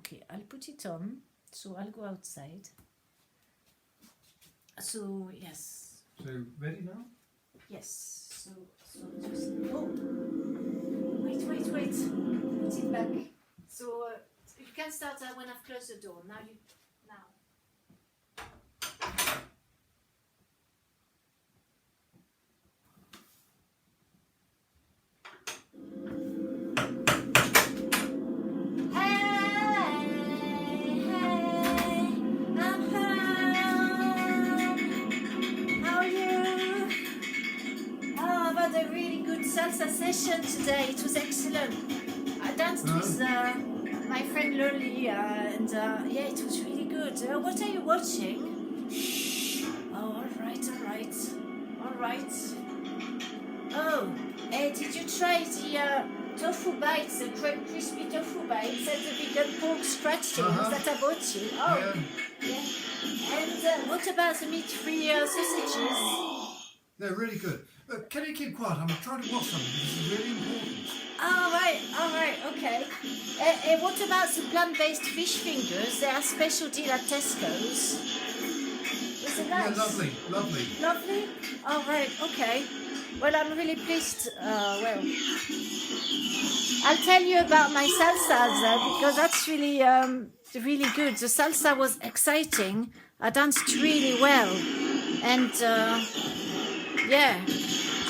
Okay, I'll put it on. So I'll go outside. So yes. So ready now? Yes. So just oh. Wait. Put it back. So you can start when I've closed the door. Now. Salsa session today. It was excellent. I danced with my friend Loli and yeah, it was really good. What are you watching? Oh, all right. Oh, hey, did you try the tofu bites, the crispy tofu bites and the vegan pork scratch things that I bought you? Oh, yeah. And what about the meat-free sausages? They're really good. Can you keep quiet? I'm trying to watch something. This is really important. All right, okay. What about the plant-based fish fingers? They are special deal at Tesco's. Is it nice? Yeah, lovely. Lovely? All right, okay. Well, I'm really pleased. Well, I'll tell you about my salsas because that's really, really good. The salsa was exciting. I danced really well, and yeah.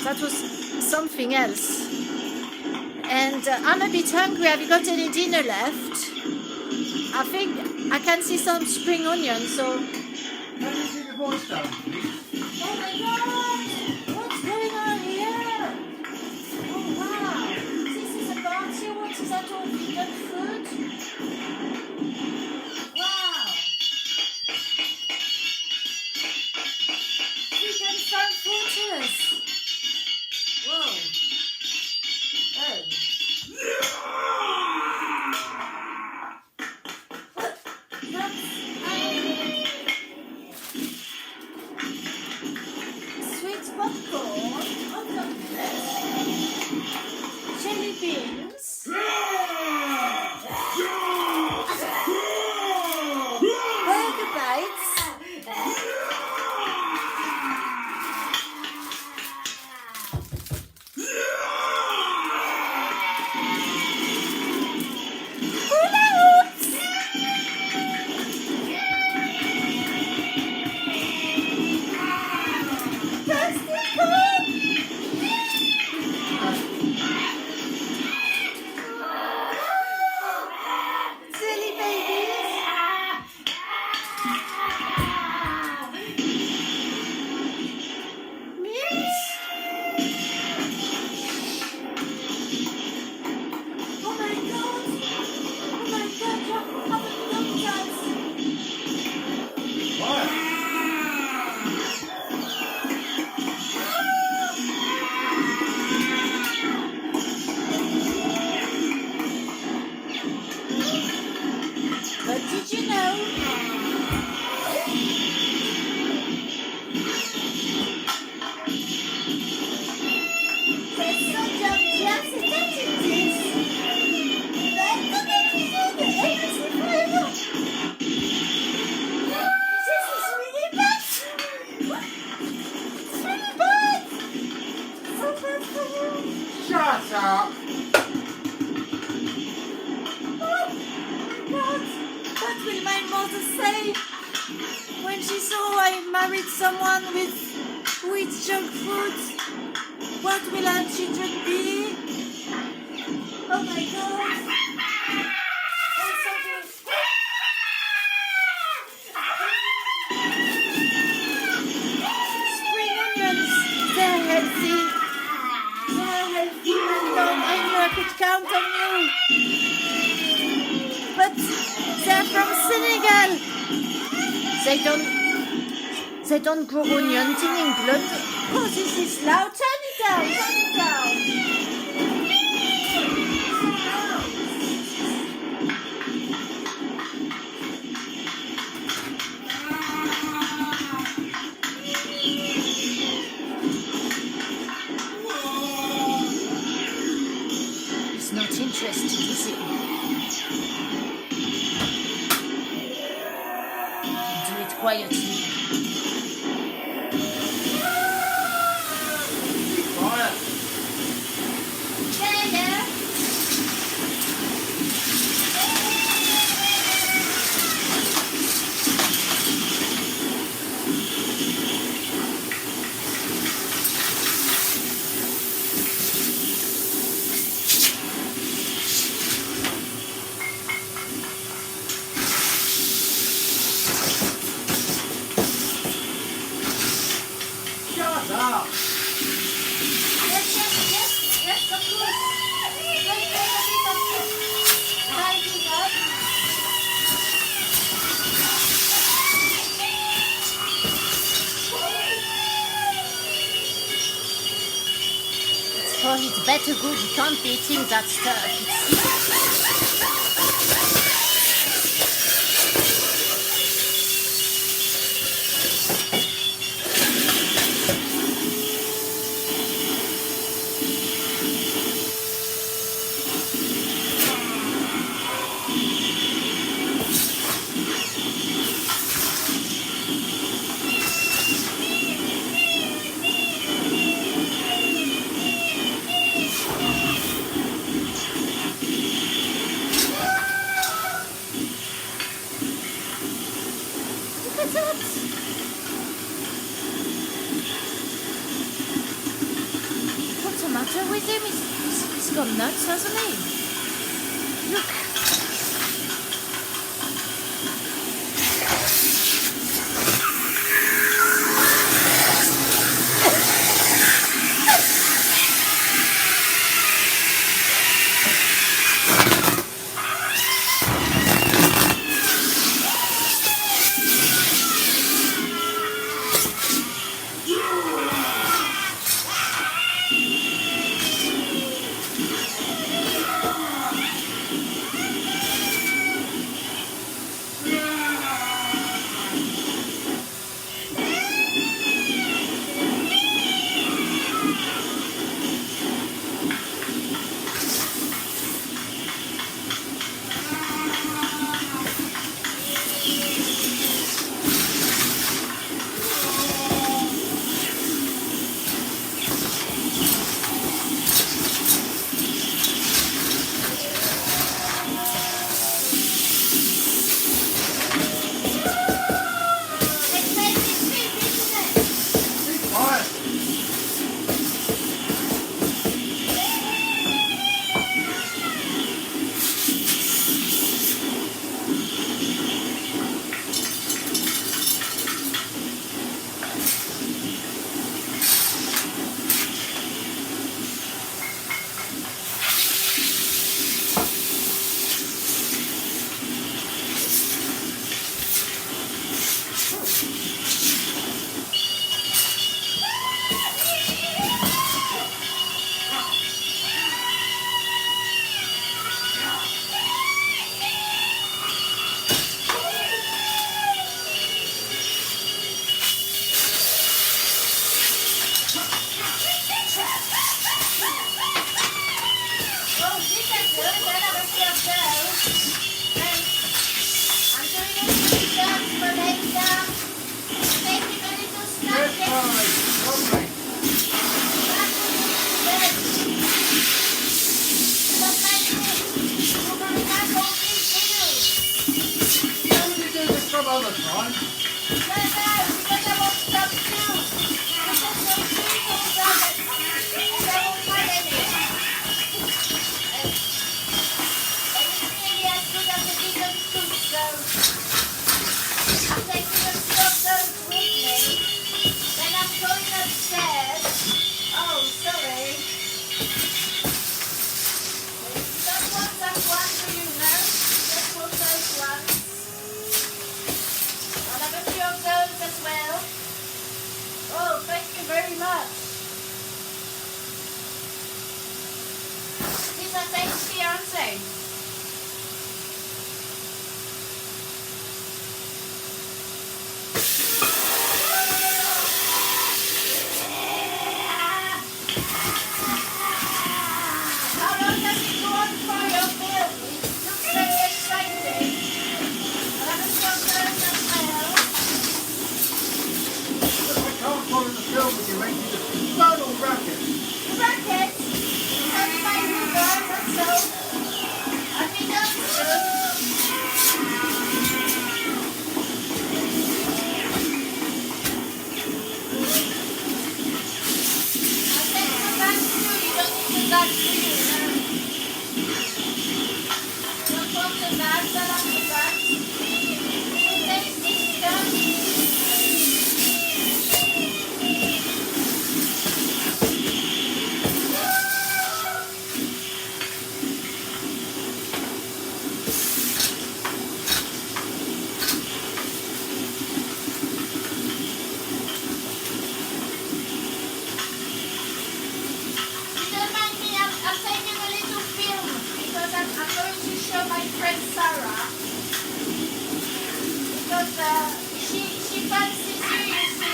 That was something else. And I'm a bit hungry. Have you got any dinner left? I think I can see some spring onions, so... Can you keep your voice down, please? Oh my God! What's going on here? Oh wow! This is a party? What is that, all vegan food? Wow! Vegan frankfurters! Whoa! Oh! Sweet popcorn, jelly beans, burger bites. But did you know? Shut up! What will my mother say when she saw I married someone with junk food? What will our children be? Oh my God! Spring onions, they're healthy. I knew I could count on you. But they're from Senegal. They don't grow onions in England. Oh, this is loud. Turn it down. It's not interested, is it? quietly. Quiet. Yeah. Shut up. Yes, of course. Just take a bit of hiding up. It's for his better good. He can't be eating that stuff. Look at that. What's the matter with him? He's gone nuts, hasn't he? Look. Some other time. Very much. These are Dave's fiance. How long does it go on for your film? It looks very exciting. I'll have a short as well. she fancies you, you see,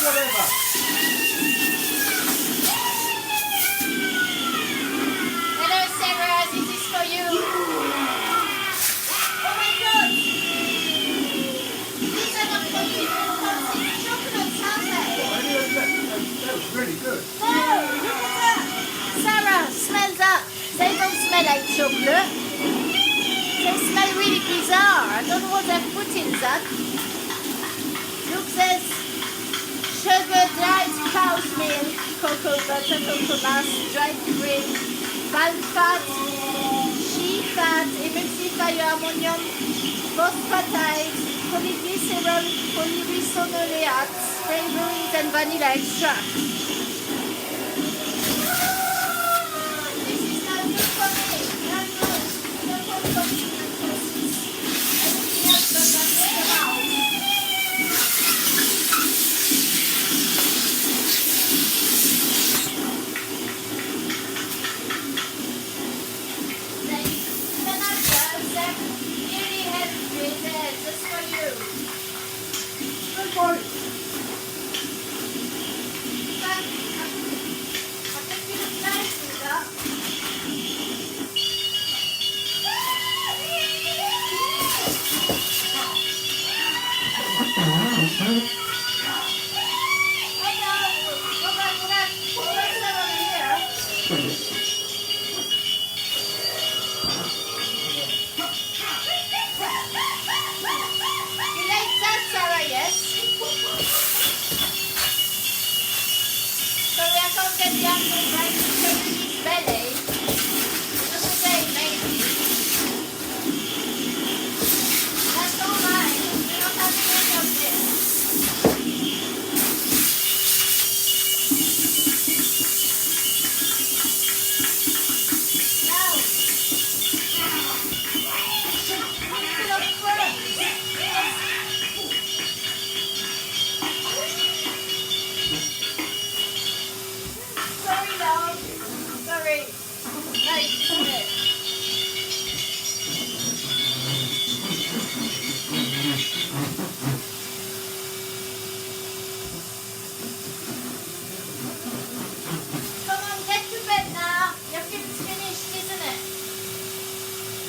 Whatever. hello Sarah, this is for you. Oh my god! These are not for you, fancy chocolates, aren't they? That was really good. No, look at that! Sarah, smell that! They don't smell like chocolate. They smell really bizarre. I don't know what they've put in that. Look, there's sugar, dried cow's milk, cocoa butter, cocoa mass, dried cream, palm fat, shea fat, emulsifier, ammonium, phosphatide, polyglycerol, polyrisonolates, flavorings and vanilla extract. This is not good for me. Not good. Not good for me. Anything else but that's the mouth. Good boy.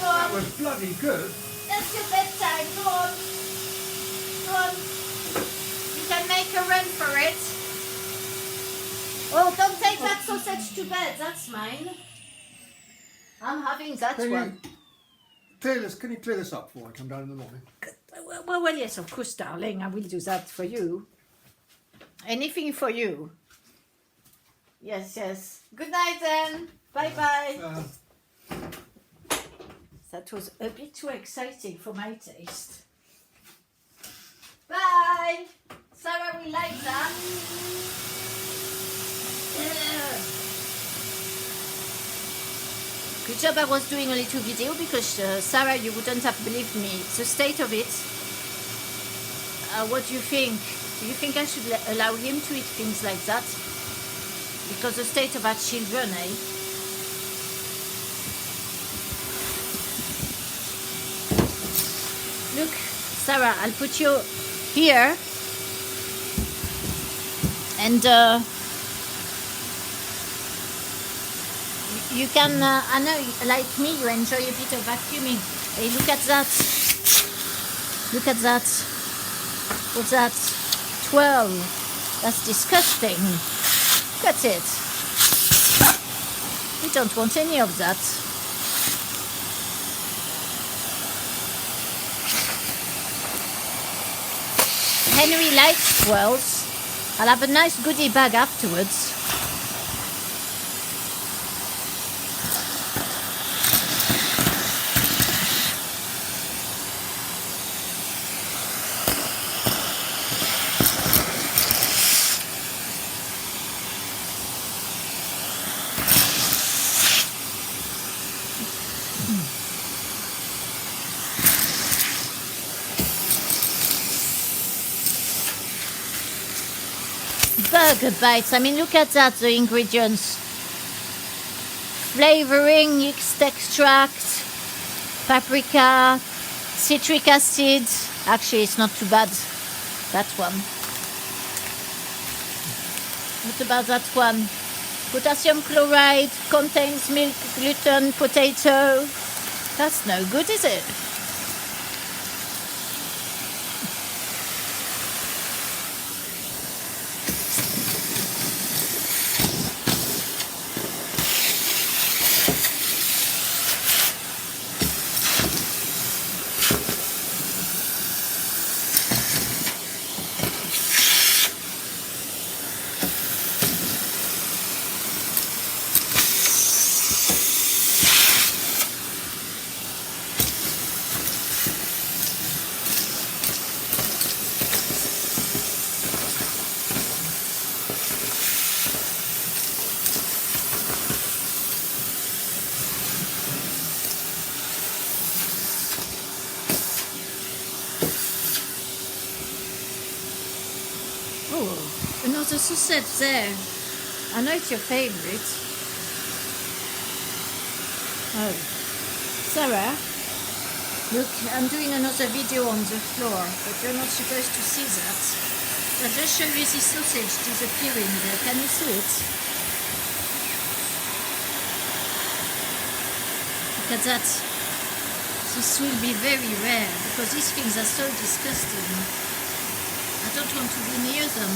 That was bloody good. That's your bedtime. Go on. Go on. You can make a run for it. Oh, don't take that sausage to bed. That's mine. I'm having that one. Can you clear this up before I come down in the morning? Well, yes, of course, darling. I will do that for you. Anything for you. Yes, yes. Good night then. Bye-bye. That was a bit too exciting for my taste. Bye. Sarah will like that. Good job I was doing a little video because Sarah, you wouldn't have believed me. The state of it. What do you think? Do you think I should allow him to eat things like that? Because the state of our children, eh? Look, Sarah, I'll put you here. And you can, I know, like me, you enjoy a bit of vacuuming. Hey, look at that. Look at that. What's that? 12. That's disgusting. Look at it. We don't want any of that. Henry likes 12s. I'll have a nice goodie bag afterwards. Burger bites. I mean, look at that, the ingredients. Flavoring, yeast extract, paprika, citric acid. Actually, it's not too bad, that one. What about that one? Potassium chloride, contains milk, gluten, potato. That's no good, is it? Oh, another sausage there. I know it's your favorite. Oh, Sarah, look, I'm doing another video on the floor, but you're not supposed to see that. I'll just show you this sausage disappearing there. Can you see it? Look at that. This will be very rare because these things are so disgusting. I don't want to be near them.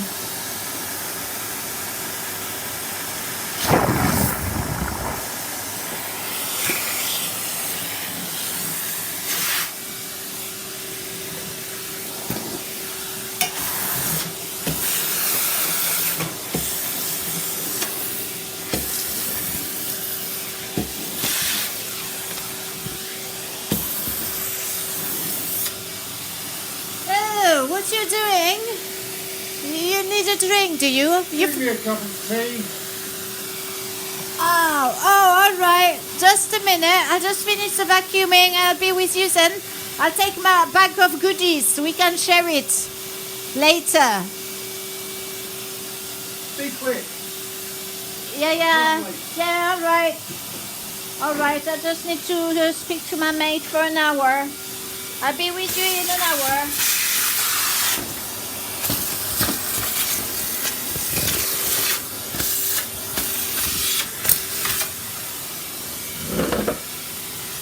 Oh, what you doing? You need a drink, do you? Give me a cup of tea. Oh, all right. Just a minute. I just finished the vacuuming. I'll be with you then. I'll take my bag of goodies so we can share it later. Be quick. Yeah. Lovely. Yeah, all right. All right. I just need to speak to my mate for an hour. I'll be with you in an hour.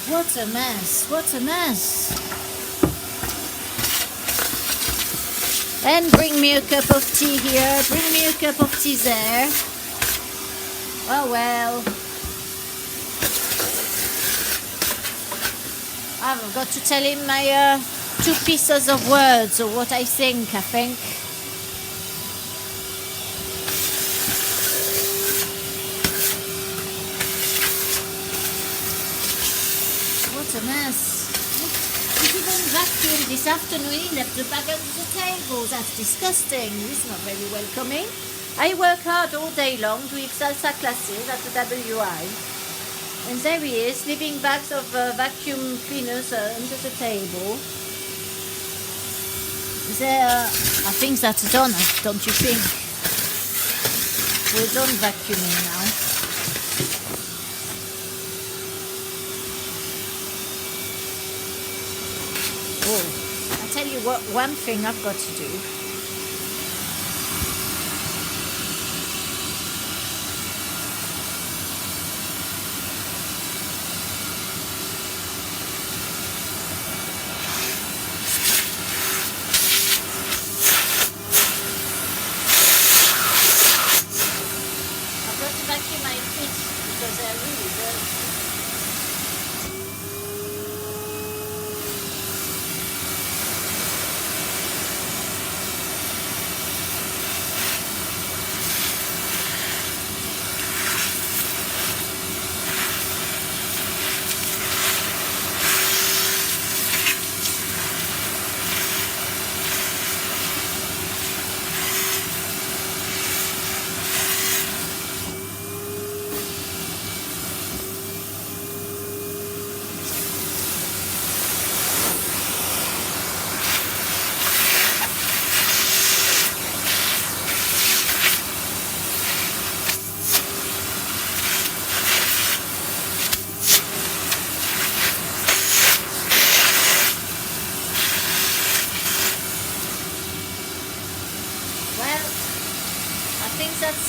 What a mess, what a mess. And bring me a cup of tea here, bring me a cup of tea there. Oh well. I've got to tell him my 2 pieces of words or what I think. What a mess. We didn't vacuum this afternoon. He left the bag under the table. That's disgusting. It's not very welcoming. I work hard all day long doing salsa classes at the WI. And there he is, leaving bags of vacuum cleaners under the table. I think that's done, don't you think? We're done vacuuming now. Oh, I'll tell you what, one thing I've got to do. I've got to vacuum my feet because they're really dirty.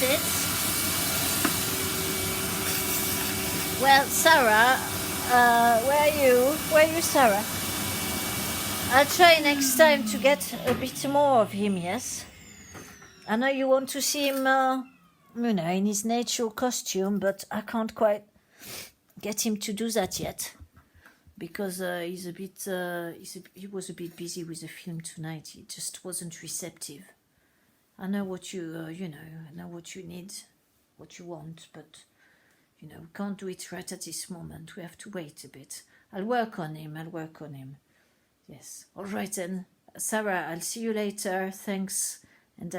it. Well, Sarah, where are you? Where are you, Sarah? I'll try next time to get a bit more of him, yes? I know you want to see him, in his natural costume, but I can't quite get him to do that yet. Because he was a bit busy with the film tonight. He just wasn't receptive. I know what you, I know what you need, what you want, but, we can't do it right at this moment. We have to wait a bit. I'll work on him. Yes. All right then. Sarah, I'll see you later. Thanks. And,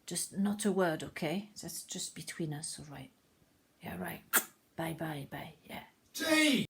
just not a word, okay? That's just between us, all right? Yeah, right. Bye, yeah. Gee!